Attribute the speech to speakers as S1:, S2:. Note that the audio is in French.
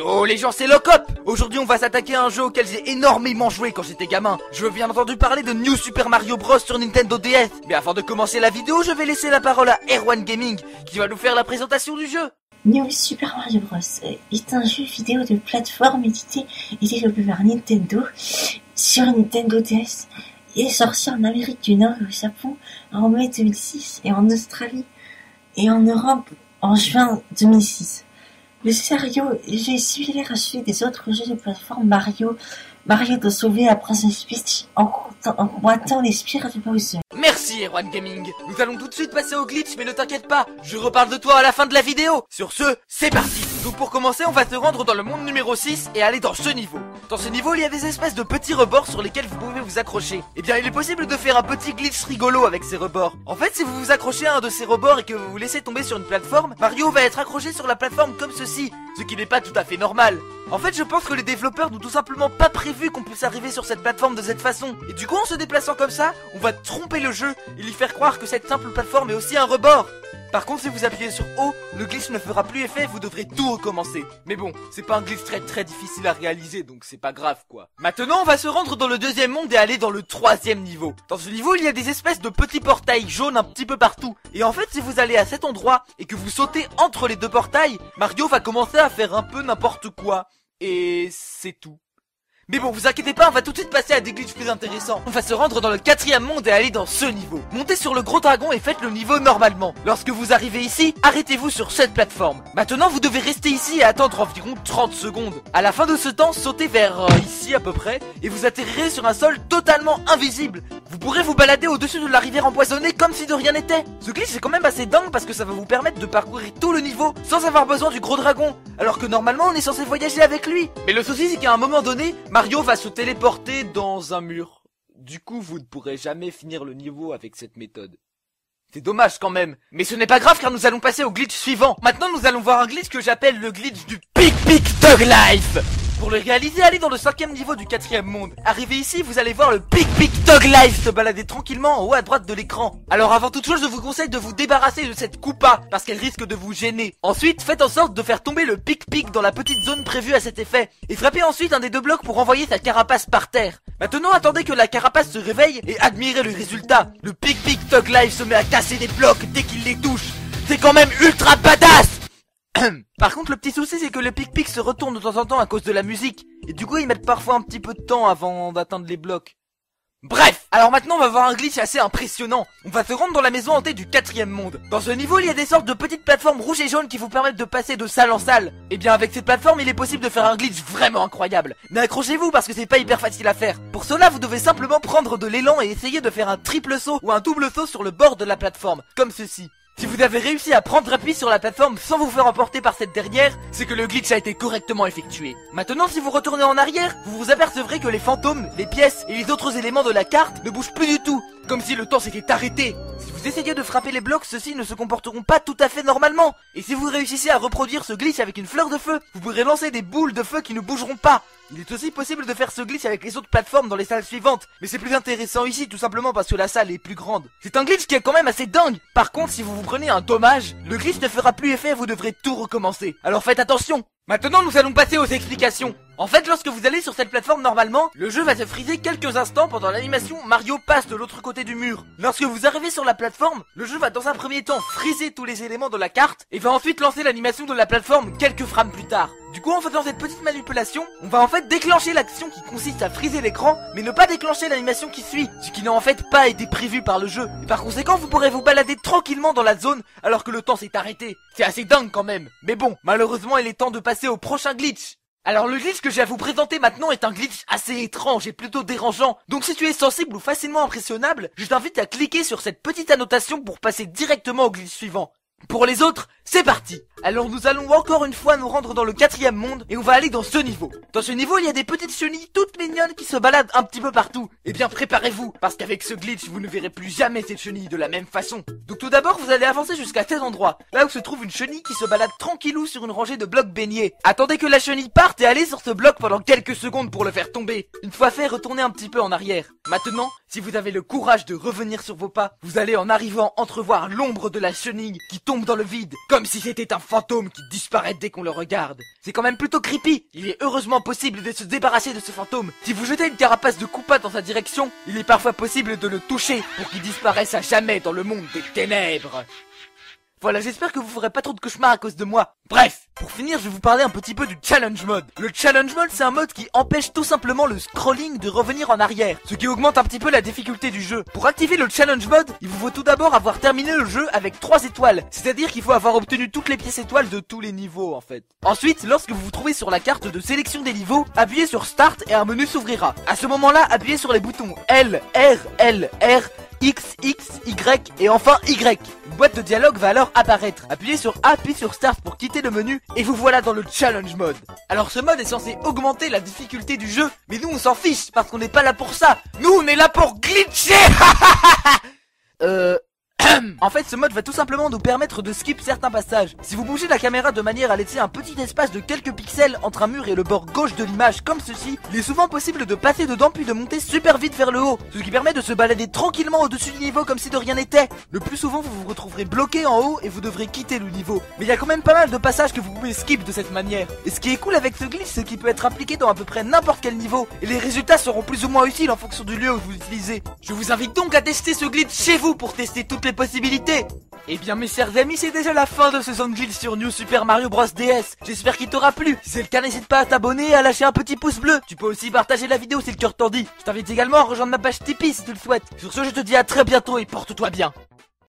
S1: Yo les gens, c'est Locop. Aujourd'hui on va s'attaquer à un jeu auquel j'ai énormément joué quand j'étais gamin. Je veux bien entendu parler de New Super Mario Bros sur Nintendo DS. Mais avant de commencer la vidéo, je vais laisser la parole à Erwan Gaming qui va nous faire la présentation du jeu.
S2: New Super Mario Bros est un jeu vidéo de plateforme édité et développé par Nintendo sur Nintendo DS. Il est sorti en Amérique du Nord et au Japon en mai 2006 et en Australie et en Europe en juin 2006. Le scénario est similaire à celui des autres jeux de plateforme Mario doit sauver la princesse Peach en combattant les spires de Bowser.
S1: Merci Erwan Gaming. Nous allons tout de suite passer au glitch, mais ne t'inquiète pas, je reparle de toi à la fin de la vidéo. Sur ce, c'est parti. Donc pour commencer, on va se rendre dans le monde numéro 6 et aller dans ce niveau. Dans ce niveau, il y a des espèces de petits rebords sur lesquels vous pouvez vous accrocher. Eh bien, il est possible de faire un petit glitch rigolo avec ces rebords. En fait, si vous vous accrochez à un de ces rebords et que vous vous laissez tomber sur une plateforme, Mario va être accroché sur la plateforme comme ceci, ce qui n'est pas tout à fait normal. En fait, je pense que les développeurs n'ont tout simplement pas prévu qu'on puisse arriver sur cette plateforme de cette façon. Et du coup, en se déplaçant comme ça, on va tromper le jeu et lui faire croire que cette simple plateforme est aussi un rebord. Par contre, si vous appuyez sur O, le glitch ne fera plus effet, vous devrez tout recommencer. Mais bon, c'est pas un glitch très difficile à réaliser, donc c'est pas grave quoi. Maintenant, on va se rendre dans le deuxième monde et aller dans le troisième niveau. Dans ce niveau, il y a des espèces de petits portails jaunes un petit peu partout. Et en fait, si vous allez à cet endroit et que vous sautez entre les deux portails, Mario va commencer à faire un peu n'importe quoi. Et c'est tout. Mais bon, vous inquiétez pas, on va tout de suite passer à des glitches plus intéressants. On va se rendre dans le quatrième monde et aller dans ce niveau. Montez sur le gros dragon et faites le niveau normalement. Lorsque vous arrivez ici, arrêtez-vous sur cette plateforme. Maintenant, vous devez rester ici et attendre environ 30 secondes. À la fin de ce temps, sautez vers ici à peu près et vous atterrirez sur un sol totalement invisible. Vous pourrez vous balader au-dessus de la rivière empoisonnée comme si de rien n'était. Ce glitch est quand même assez dingue parce que ça va vous permettre de parcourir tout le niveau sans avoir besoin du gros dragon. Alors que normalement, on est censé voyager avec lui. Mais le souci, c'est qu'à un moment donné, Mario va se téléporter dans un mur. Du coup, vous ne pourrez jamais finir le niveau avec cette méthode. C'est dommage quand même. Mais ce n'est pas grave car nous allons passer au glitch suivant. Maintenant, nous allons voir un glitch que j'appelle le glitch du Pic Dog Life. Pour le réaliser, allez dans le cinquième niveau du quatrième monde. Arrivé ici, vous allez voir le Pic Dog Life se balader tranquillement en haut à droite de l'écran. Alors avant toute chose, je vous conseille de vous débarrasser de cette coupa parce qu'elle risque de vous gêner. Ensuite, faites en sorte de faire tomber le Pic dans la petite zone prévue à cet effet. Et frappez ensuite un des deux blocs pour envoyer sa carapace par terre. Maintenant, attendez que la carapace se réveille et admirez le résultat. Le Pic Dog Life se met à casser des blocs dès qu'il les touche. C'est quand même ultra badass. Par contre, le petit souci, c'est que le Pic se retourne de temps en temps à cause de la musique. Et du coup, ils mettent parfois un petit peu de temps avant d'atteindre les blocs. Bref, alors maintenant on va voir un glitch assez impressionnant. On va se rendre dans la maison hantée du quatrième monde. Dans ce niveau, il y a des sortes de petites plateformes rouges et jaunes qui vous permettent de passer de salle en salle. Et bien avec cette plateforme, il est possible de faire un glitch vraiment incroyable. Mais accrochez-vous parce que c'est pas hyper facile à faire. Pour cela, vous devez simplement prendre de l'élan et essayer de faire un triple saut ou un double saut sur le bord de la plateforme, comme ceci. Si vous avez réussi à prendre appui sur la plateforme sans vous faire emporter par cette dernière, c'est que le glitch a été correctement effectué. Maintenant, si vous retournez en arrière, vous vous apercevrez que les fantômes, les pièces et les autres éléments de la carte ne bougent plus du tout, comme si le temps s'était arrêté. Si vous essayez de frapper les blocs, ceux-ci ne se comporteront pas tout à fait normalement. Et si vous réussissez à reproduire ce glitch avec une fleur de feu, vous pourrez lancer des boules de feu qui ne bougeront pas. Il est aussi possible de faire ce glitch avec les autres plateformes dans les salles suivantes, mais c'est plus intéressant ici tout simplement parce que la salle est plus grande. C'est un glitch qui est quand même assez dingue. Par contre, si vous vous prenez un dommage, le glitch ne fera plus effet et vous devrez tout recommencer. Alors faites attention. Maintenant, nous allons passer aux explications. En fait, lorsque vous allez sur cette plateforme normalement, le jeu va se friser quelques instants pendant l'animation Mario passe de l'autre côté du mur. Lorsque vous arrivez sur la plateforme, le jeu va dans un premier temps friser tous les éléments de la carte et va ensuite lancer l'animation de la plateforme quelques frames plus tard. Du coup, en faisant cette petite manipulation, on va en fait déclencher l'action qui consiste à friser l'écran, mais ne pas déclencher l'animation qui suit, ce qui n'a en fait pas été prévu par le jeu. Et par conséquent, vous pourrez vous balader tranquillement dans la zone alors que le temps s'est arrêté. C'est assez dingue quand même. Mais bon, malheureusement, il est temps de passer au prochain glitch. Alors le glitch que j'ai à vous présenter maintenant est un glitch assez étrange et plutôt dérangeant. Donc si tu es sensible ou facilement impressionnable, je t'invite à cliquer sur cette petite annotation pour passer directement au glitch suivant. Pour les autres, c'est parti. Alors nous allons encore une fois nous rendre dans le quatrième monde et on va aller dans ce niveau. Dans ce niveau, il y a des petites chenilles toutes mignonnes qui se baladent un petit peu partout. Eh bien préparez-vous, parce qu'avec ce glitch, vous ne verrez plus jamais ces chenilles de la même façon. Donc tout d'abord, vous allez avancer jusqu'à cet endroit, là où se trouve une chenille qui se balade tranquillou sur une rangée de blocs baignés. Attendez que la chenille parte et allez sur ce bloc pendant quelques secondes pour le faire tomber. Une fois fait, retournez un petit peu en arrière. Maintenant, si vous avez le courage de revenir sur vos pas, vous allez en arrivant entrevoir l'ombre de la chenille qui tombe dans le vide, comme si c'était un fantôme qui disparaît dès qu'on le regarde. C'est quand même plutôt creepy. Il est heureusement possible de se débarrasser de ce fantôme. Si vous jetez une carapace de Koopa dans sa direction, il est parfois possible de le toucher pour qu'il disparaisse à jamais dans le monde des ténèbres. Voilà, j'espère que vous ferez pas trop de cauchemars à cause de moi. Bref, pour finir, je vais vous parler un petit peu du challenge mode. Le challenge mode, c'est un mode qui empêche tout simplement le scrolling de revenir en arrière, ce qui augmente un petit peu la difficulté du jeu. Pour activer le challenge mode, il vous faut tout d'abord avoir terminé le jeu avec 3 étoiles, c'est-à-dire qu'il faut avoir obtenu toutes les pièces étoiles de tous les niveaux en fait. Ensuite, lorsque vous vous trouvez sur la carte de sélection des niveaux, appuyez sur Start et un menu s'ouvrira. À ce moment-là, appuyez sur les boutons L, R, L, R, X, X, Y et enfin Y. Une boîte de dialogue va alors apparaître. Appuyez sur A puis sur Start pour quitter le menu et vous voilà dans le challenge mode. Alors ce mode est censé augmenter la difficulté du jeu, mais nous on s'en fiche parce qu'on n'est pas là pour ça. Nous on est là pour glitcher. En fait, ce mode va tout simplement nous permettre de skip certains passages. Si vous bougez la caméra de manière à laisser un petit espace de quelques pixels entre un mur et le bord gauche de l'image comme ceci, il est souvent possible de passer dedans puis de monter super vite vers le haut, ce qui permet de se balader tranquillement au-dessus du niveau comme si de rien n'était. Le plus souvent, vous vous retrouverez bloqué en haut et vous devrez quitter le niveau. Mais il y a quand même pas mal de passages que vous pouvez skip de cette manière. Et ce qui est cool avec ce glitch, c'est qu'il peut être appliqué dans à peu près n'importe quel niveau, et les résultats seront plus ou moins utiles en fonction du lieu où vous l'utilisez. Je vous invite donc à tester ce glitch chez vous pour tester toutes les possibilités. Eh bien mes chers amis, c'est déjà la fin de ce Zangil sur New Super Mario Bros DS. J'espère qu'il t'aura plu. Si c'est le cas, n'hésite pas à t'abonner et à lâcher un petit pouce bleu. Tu peux aussi partager la vidéo si le cœur t'en dit. Je t'invite également à rejoindre ma page Tipeee si tu le souhaites. Sur ce, je te dis à très bientôt et porte-toi bien.